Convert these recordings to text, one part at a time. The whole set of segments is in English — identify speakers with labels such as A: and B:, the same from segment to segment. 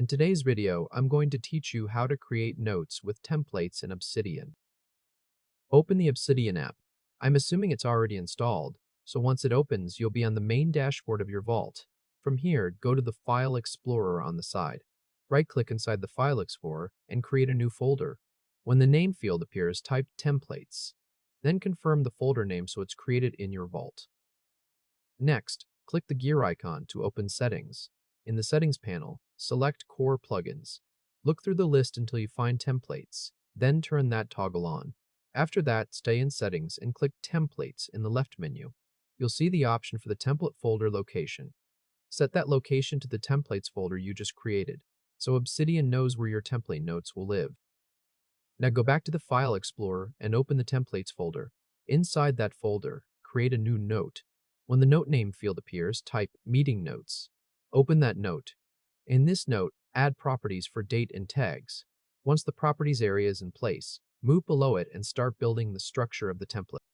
A: In today's video, I'm going to teach you how to create notes with templates in Obsidian. Open the Obsidian app. I'm assuming it's already installed, so once it opens, you'll be on the main dashboard of your vault. From here, go to the File Explorer on the side. Right-click inside the File Explorer and create a new folder. When the name field appears, type Templates. Then confirm the folder name so it's created in your vault. Next, click the gear icon to open Settings. In the Settings panel, select Core Plugins. Look through the list until you find Templates, then turn that toggle on. After that, stay in Settings and click Templates in the left menu. You'll see the option for the template folder location. Set that location to the Templates folder you just created, so Obsidian knows where your template notes will live. Now go back to the File Explorer and open the Templates folder. Inside that folder, create a new note. When the note name field appears, type Meeting Notes. Open that note. In this note, add properties for date and tags. Once the properties area is in place, move below it and start building the structure of the template.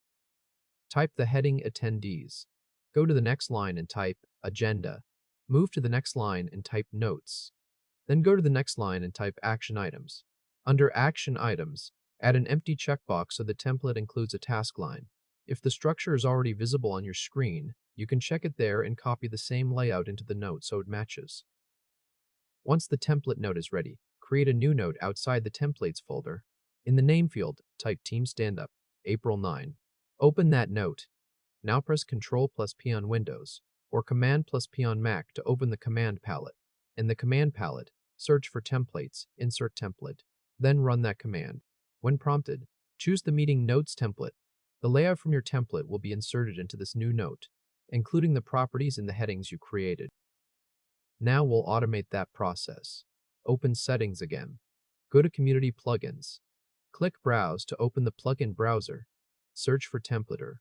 A: Type the heading Attendees. Go to the next line and type Agenda. Move to the next line and type Notes. Then go to the next line and type Action Items. Under Action Items, add an empty checkbox so the template includes a task line. If the structure is already visible on your screen, you can check it there and copy the same layout into the note so it matches. Once the template note is ready, create a new note outside the Templates folder. In the name field, type Team Stand-Up, April 9. Open that note. Now press Ctrl+P on Windows, or Command+P on Mac to open the command palette. In the command palette, search for Templates, insert template, then run that command. When prompted, choose the Meeting Notes template. The layout from your template will be inserted into this new note, including the properties and the headings you created. Now we'll automate that process. Open Settings again. Go to Community Plugins. Click Browse to open the plugin browser. Search for Templater.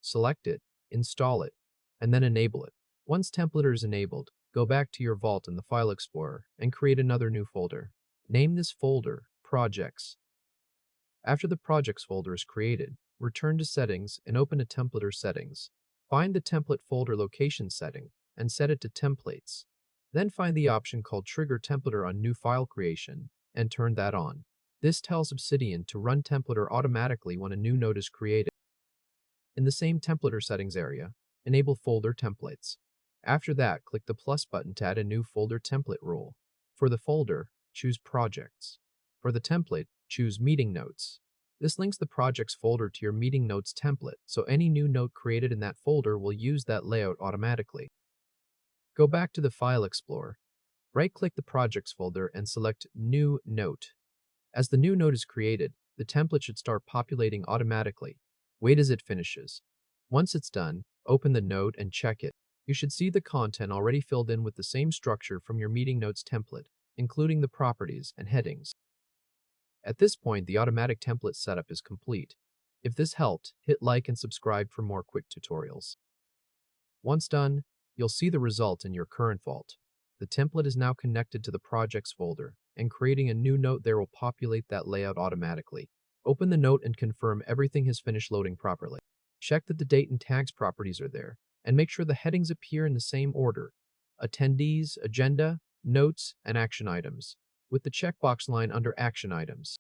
A: Select it, install it, and then enable it. Once Templater is enabled, go back to your vault in the File Explorer and create another new folder. Name this folder Projects. After the Projects folder is created, return to Settings and open a Templater Settings. Find the template folder location setting and set it to Templates. Then find the option called Trigger Templater on New File Creation and turn that on. This tells Obsidian to run Templater automatically when a new note is created. In the same Templater settings area, enable Folder Templates. After that, click the plus button to add a new folder template rule. For the folder, choose Projects. For the template, choose Meeting Notes. This links the Projects folder to your Meeting Notes template, so any new note created in that folder will use that layout automatically. Go back to the File Explorer. Right-click the Projects folder and select New Note. As the new note is created, the template should start populating automatically. Wait as it finishes. Once it's done, open the note and check it. You should see the content already filled in with the same structure from your Meeting Notes template, including the properties and headings. At this point, the automatic template setup is complete. If this helped, hit like and subscribe for more quick tutorials. Once done, you'll see the result in your current vault. The template is now connected to the Projects folder, and creating a new note there will populate that layout automatically. Open the note and confirm everything has finished loading properly. Check that the date and tags properties are there, and make sure the headings appear in the same order: Attendees, Agenda, Notes, and Action Items, with the checkbox line under Action Items.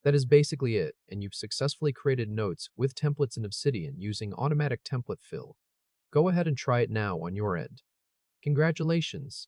A: That is basically it, and you've successfully created notes with templates in Obsidian using automatic template fill. Go ahead and try it now on your end. Congratulations!